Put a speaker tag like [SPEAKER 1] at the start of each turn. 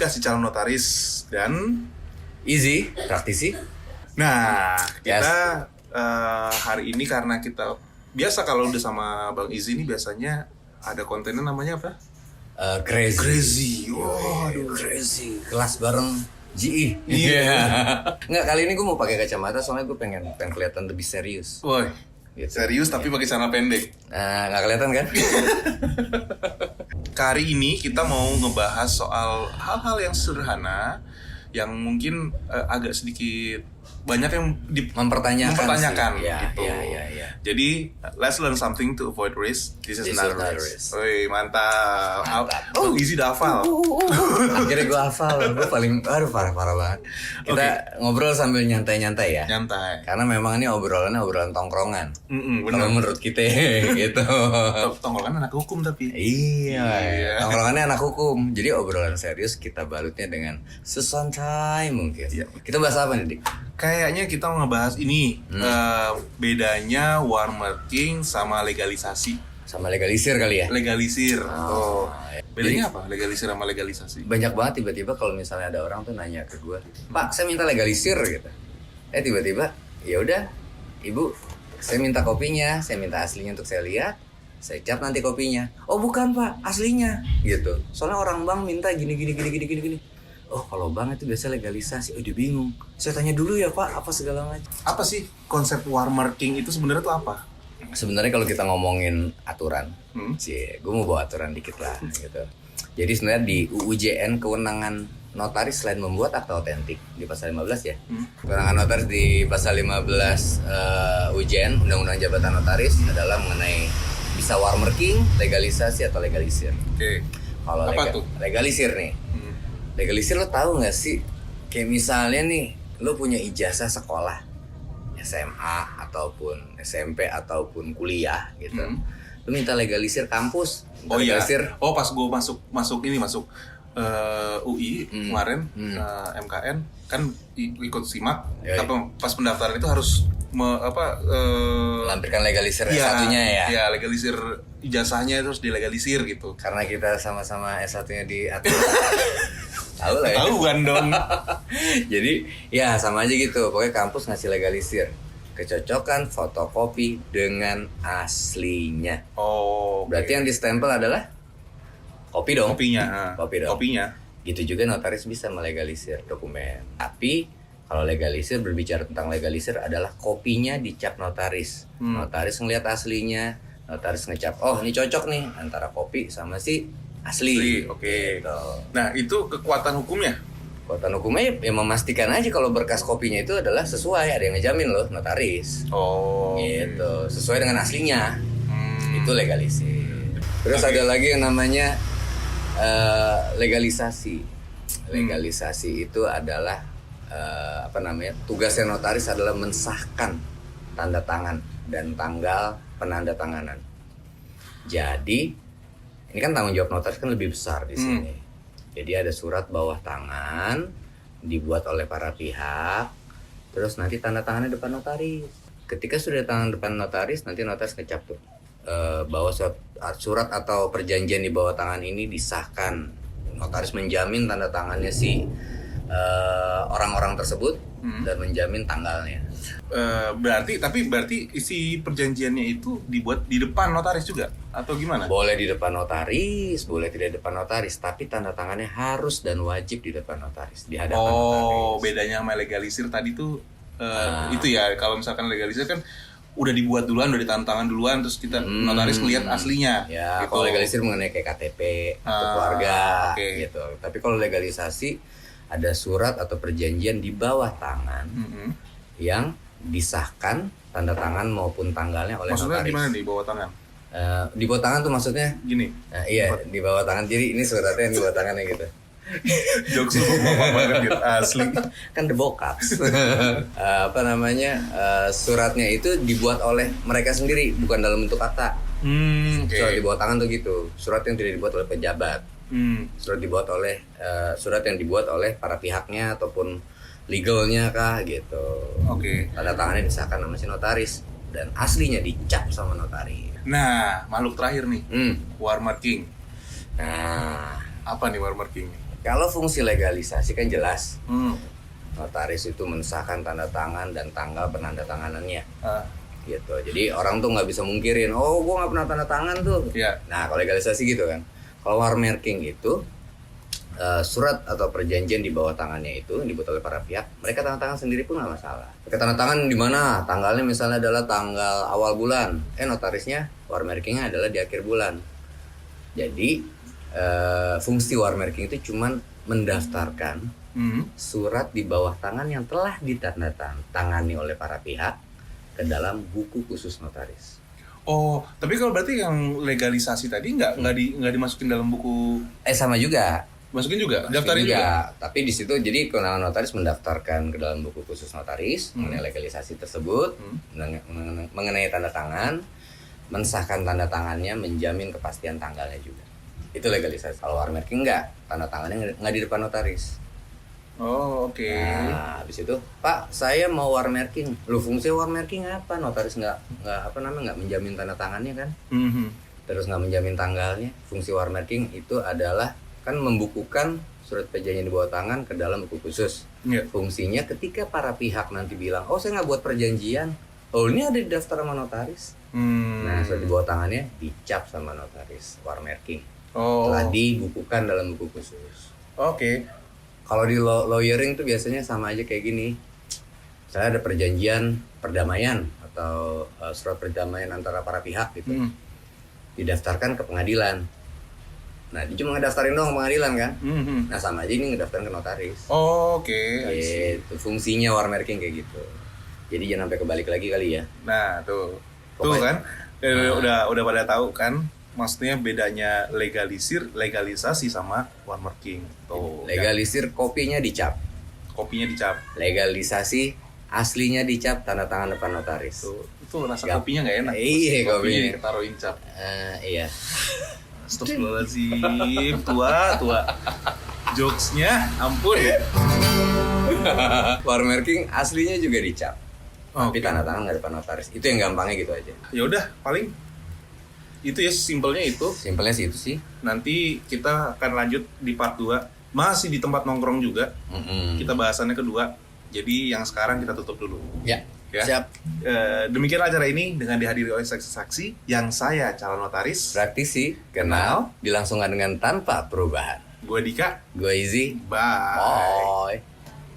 [SPEAKER 1] Komunikasi calon notaris dan
[SPEAKER 2] Easy, praktisi.
[SPEAKER 1] nah
[SPEAKER 2] Yes.
[SPEAKER 1] kita hari ini karena kita biasa kalau udah sama Bang Izzy ini biasanya ada kontennya namanya apa?
[SPEAKER 2] Crazy.
[SPEAKER 1] Crazy. Oh, aduh.
[SPEAKER 2] Crazy. Kelas bareng GE.
[SPEAKER 1] Iya.
[SPEAKER 2] Nggak, kali ini gue mau pakai kacamata soalnya gue pengen kelihatan lebih serius.
[SPEAKER 1] Woi,
[SPEAKER 2] Gitu.
[SPEAKER 1] serius tapi pakai celana pendek.
[SPEAKER 2] Nah, nggak kelihatan kan?
[SPEAKER 1] Kali ini kita mau ngebahas soal hal-hal yang sederhana yang mungkin agak sedikit banyak yang
[SPEAKER 2] sih.
[SPEAKER 1] mempertanyakan
[SPEAKER 2] Ya,
[SPEAKER 1] gitu.
[SPEAKER 2] ya.
[SPEAKER 1] Jadi let's learn something to avoid risk. This is not a risk. Woi, mantap.
[SPEAKER 2] Mantap.
[SPEAKER 1] Easy dah hafal.
[SPEAKER 2] Akhirnya gue hafal, gue paling, aduh parah banget. Kita ngobrol sambil nyantai-nyantai ya.
[SPEAKER 1] Nyantai.
[SPEAKER 2] Karena memang ini obrolan tongkrongan.
[SPEAKER 1] Bener.
[SPEAKER 2] Kalau menurut kita gitu.
[SPEAKER 1] Tongkrongan anak hukum tapi.
[SPEAKER 2] Iya. Tongkrongannya anak hukum. Jadi obrolan serius kita balutnya dengan sesantai mungkin.
[SPEAKER 1] Iya.
[SPEAKER 2] Kita bahas apa nih, Dik?
[SPEAKER 1] Kayaknya kita mau ngebahas ini bedanya watermarking sama legalisasi.
[SPEAKER 2] Sama legalisir kali ya?
[SPEAKER 1] Legalisir.
[SPEAKER 2] Oh, iya.
[SPEAKER 1] Bedanya apa? Legalisir sama legalisasi?
[SPEAKER 2] Banyak banget tiba-tiba kalau misalnya ada orang tuh nanya ke gue, Pak, saya minta legalisir gitu. Tiba-tiba, ya udah, Ibu, saya minta kopinya, saya minta aslinya untuk saya lihat, saya cap nanti kopinya. Oh bukan Pak, aslinya gitu. Soalnya orang bank minta gini. Oh kalau bank itu biasa legalisasi. Oh dia bingung. Saya tanya dulu ya Pak, apa segala macam.
[SPEAKER 1] Apa sih konsep watermarking itu sebenarnya tuh apa?
[SPEAKER 2] Sebenarnya kalau kita ngomongin aturan, gue mau bawa aturan dikit lah gitu. Jadi sebenarnya di UUJN kewenangan notaris selain membuat akta otentik di pasal 15 ya. Kewenangan notaris di pasal 15 UJN Undang-Undang Jabatan Notaris adalah mengenai bisa watermarking, legalisasi atau legalisir.
[SPEAKER 1] Oke.
[SPEAKER 2] Kalau
[SPEAKER 1] Apa tuh?
[SPEAKER 2] legalisir nih. Legalisir lo tahu nggak sih? Kayak misalnya nih, lo punya ijazah sekolah SMA ataupun SMP ataupun kuliah gitu. Lo minta legalisir kampus.
[SPEAKER 1] Oh iya.
[SPEAKER 2] Legalisir.
[SPEAKER 1] Oh pas gue masuk UI kemarin MKN kan ikut SIMAK.
[SPEAKER 2] Yoi.
[SPEAKER 1] Tapi pas pendaftaran itu harus
[SPEAKER 2] Lampirkan legalisir
[SPEAKER 1] iya,
[SPEAKER 2] S1-nya ya.
[SPEAKER 1] Iya, legalisir ijazahnya terus dilegalisir gitu.
[SPEAKER 2] Karena kita sama-sama S1-nya di atas. Tahu lah ya.
[SPEAKER 1] Tahu kan dong.
[SPEAKER 2] Jadi ya sama aja gitu. Pokoknya kampus ngasih legalisir. Kecocokan fotokopi dengan aslinya.
[SPEAKER 1] Oh.
[SPEAKER 2] Berarti yang distempel adalah kopi dong.
[SPEAKER 1] Kopinya.
[SPEAKER 2] Kopi dong.
[SPEAKER 1] Kopinya.
[SPEAKER 2] Gitu juga notaris bisa melegalisir dokumen. Tapi kalau legalisir, berbicara tentang legalisir adalah kopinya dicap notaris. Notaris ngeliat aslinya, notaris ngecap, oh ini cocok nih antara kopi sama si asli.
[SPEAKER 1] Oke.
[SPEAKER 2] Gitu.
[SPEAKER 1] Nah, itu kekuatan hukumnya.
[SPEAKER 2] Kekuatan hukumnya ya memastikan aja kalau berkas kopinya itu adalah sesuai, ada yang ngejamin loh, notaris.
[SPEAKER 1] Oh.
[SPEAKER 2] Gitu, sesuai dengan aslinya. Itu legalisir. Terus
[SPEAKER 1] Oke.
[SPEAKER 2] ada lagi yang namanya legalisasi. Legalisasi itu adalah tugasnya notaris adalah mensahkan tanda tangan dan tanggal penandatanganan. Jadi ini kan tanggung jawab notaris kan lebih besar di sini. Jadi ada surat bawah tangan dibuat oleh para pihak, terus nanti tanda tangannya depan notaris. Ketika sudah tangan depan notaris, nanti notaris ngecap tuh bahwa surat atau perjanjian di bawah tangan ini disahkan. Notaris menjamin tanda tangannya si orang-orang tersebut dan menjamin tanggalnya.
[SPEAKER 1] Berarti isi perjanjiannya itu dibuat di depan notaris juga atau gimana?
[SPEAKER 2] Boleh di depan notaris, boleh tidak di depan notaris, tapi tanda tangannya harus dan wajib di depan notaris, di hadapan notaris.
[SPEAKER 1] Oh, bedanya sama legalisir tadi tuh itu ya, kalau misalkan legalisir kan udah dibuat duluan, udah ditantangan duluan, terus kita notaris melihat aslinya.
[SPEAKER 2] Ya,
[SPEAKER 1] gitu.
[SPEAKER 2] kalau legalisir mengenai kayak KTP atau keluarga,
[SPEAKER 1] okay.
[SPEAKER 2] gitu. Tapi kalau legalisasi ada surat atau perjanjian di bawah tangan yang disahkan tanda tangan maupun tanggalnya oleh
[SPEAKER 1] maksudnya
[SPEAKER 2] notaris.
[SPEAKER 1] Maksudnya gimana di bawah tangan?
[SPEAKER 2] Di bawah tangan tuh maksudnya
[SPEAKER 1] gini.
[SPEAKER 2] Iya, di bawah tangan. Jadi ini suratnya di bawah tangannya gitu.
[SPEAKER 1] Jokes lu bapak banget gitu, asli.
[SPEAKER 2] Kan the bokaps. Suratnya itu dibuat oleh mereka sendiri, bukan dalam bentuk kata.
[SPEAKER 1] Okay.
[SPEAKER 2] Surat di bawah tangan tuh gitu. Surat yang tidak dibuat oleh pejabat. Surat yang dibuat oleh para pihaknya ataupun legalnya kah gitu.
[SPEAKER 1] Oke.
[SPEAKER 2] Tanda tangannya disahkan sama si notaris dan aslinya dicap sama notaris.
[SPEAKER 1] Nah, makhluk terakhir nih, watermarking.
[SPEAKER 2] Nah,
[SPEAKER 1] apa nih watermarking?
[SPEAKER 2] Kalau fungsi legalisasi kan jelas.
[SPEAKER 1] Hmm.
[SPEAKER 2] Notaris itu mensahkan tanda tangan dan tanggal penandatanganannya.
[SPEAKER 1] Ah.
[SPEAKER 2] Gitu. Jadi orang tuh nggak bisa mungkirin, oh gue nggak pernah tanda tangan tuh.
[SPEAKER 1] Iya.
[SPEAKER 2] Nah kalau legalisasi gitu kan. Kalau warmarking itu surat atau perjanjian di bawah tangannya itu dibuat oleh para pihak, mereka tanda tangan sendiri pun nggak masalah. Mereka tanda tangan di mana? Tanggalnya misalnya adalah tanggal awal bulan. Notarisnya warmarkingnya adalah di akhir bulan. Jadi fungsi warmarking itu cuman mendaftarkan surat di bawah tangan yang telah ditandatangani oleh para pihak ke dalam buku khusus notaris.
[SPEAKER 1] Oh, tapi kalau berarti yang legalisasi tadi nggak dimasukin dalam buku?
[SPEAKER 2] Sama juga.
[SPEAKER 1] Masukin juga, daftarin juga.
[SPEAKER 2] Tapi di situ jadi kewenangan notaris mendaftarkan ke dalam buku khusus notaris mengenai legalisasi tersebut, mengenai tanda tangan, mensahkan tanda tangannya, menjamin kepastian tanggalnya juga. Itu legalisasi. Kalau warmarking enggak, tanda tangannya nggak di depan notaris.
[SPEAKER 1] Oh, oke.
[SPEAKER 2] Nah, habis itu, Pak, saya mau warmarking. Lu fungsi warmarking apa? Notaris nggak menjamin tanda tangannya kan? Terus nggak menjamin tanggalnya. Fungsi warmarking itu adalah kan membukukan surat perjanjian di bawah tangan ke dalam buku khusus.
[SPEAKER 1] Yeah.
[SPEAKER 2] Fungsinya ketika para pihak nanti bilang, oh saya nggak buat perjanjian, oh ini ada di daftar sama notaris. Nah surat di bawah tangannya dicap sama notaris warmarking. Telah dibukukan dalam buku khusus.
[SPEAKER 1] Oke.
[SPEAKER 2] Kalau di lawyering tuh biasanya sama aja kayak gini. Saya ada perjanjian perdamaian atau surat perdamaian antara para pihak gitu. Didaftarkan ke pengadilan. Nah, dia cuma ngedaftarin doang pengadilan kan? Nah, sama aja ini ngedaftarin ke notaris.
[SPEAKER 1] Oke.
[SPEAKER 2] Gitu, fungsinya warmarking kayak gitu. Jadi jangan sampai kebalik lagi kali ya.
[SPEAKER 1] Nah, tuh.
[SPEAKER 2] Pokoknya,
[SPEAKER 1] Tuh kan. Udah pada tahu kan? Maksudnya bedanya legalisasi sama warmarking. Tuh.
[SPEAKER 2] Legalisir kopinya dicap.
[SPEAKER 1] Kopinya dicap.
[SPEAKER 2] Legalisasi aslinya dicap, tanda tangan depan notaris.
[SPEAKER 1] Tuh, itu rasa kopinya nggak enak.
[SPEAKER 2] Iya, kopinya
[SPEAKER 1] ketaruhin cap.
[SPEAKER 2] Iya.
[SPEAKER 1] Astagfirullahaladzim, tua. Jokesnya, ampun.
[SPEAKER 2] Warmarking aslinya juga dicap. Tapi
[SPEAKER 1] Okay.
[SPEAKER 2] tanda tangan nggak depan notaris. Itu yang gampangnya gitu aja.
[SPEAKER 1] Ya udah, paling itu ya simpelnya itu.
[SPEAKER 2] Simpelnya sih itu sih.
[SPEAKER 1] Nanti kita akan lanjut di part 2. Masih di tempat nongkrong juga. Kita bahasannya kedua. Jadi yang sekarang kita tutup dulu.
[SPEAKER 2] Ya.
[SPEAKER 1] Ya.
[SPEAKER 2] Siap.
[SPEAKER 1] Demikian acara ini dengan dihadiri oleh saksi-saksi yang saya calon notaris.
[SPEAKER 2] Praktisi, kenal, dilangsungkan dengan tanpa perubahan.
[SPEAKER 1] Gue Dika.
[SPEAKER 2] Gue Izzy.
[SPEAKER 1] Bye.
[SPEAKER 2] Bye.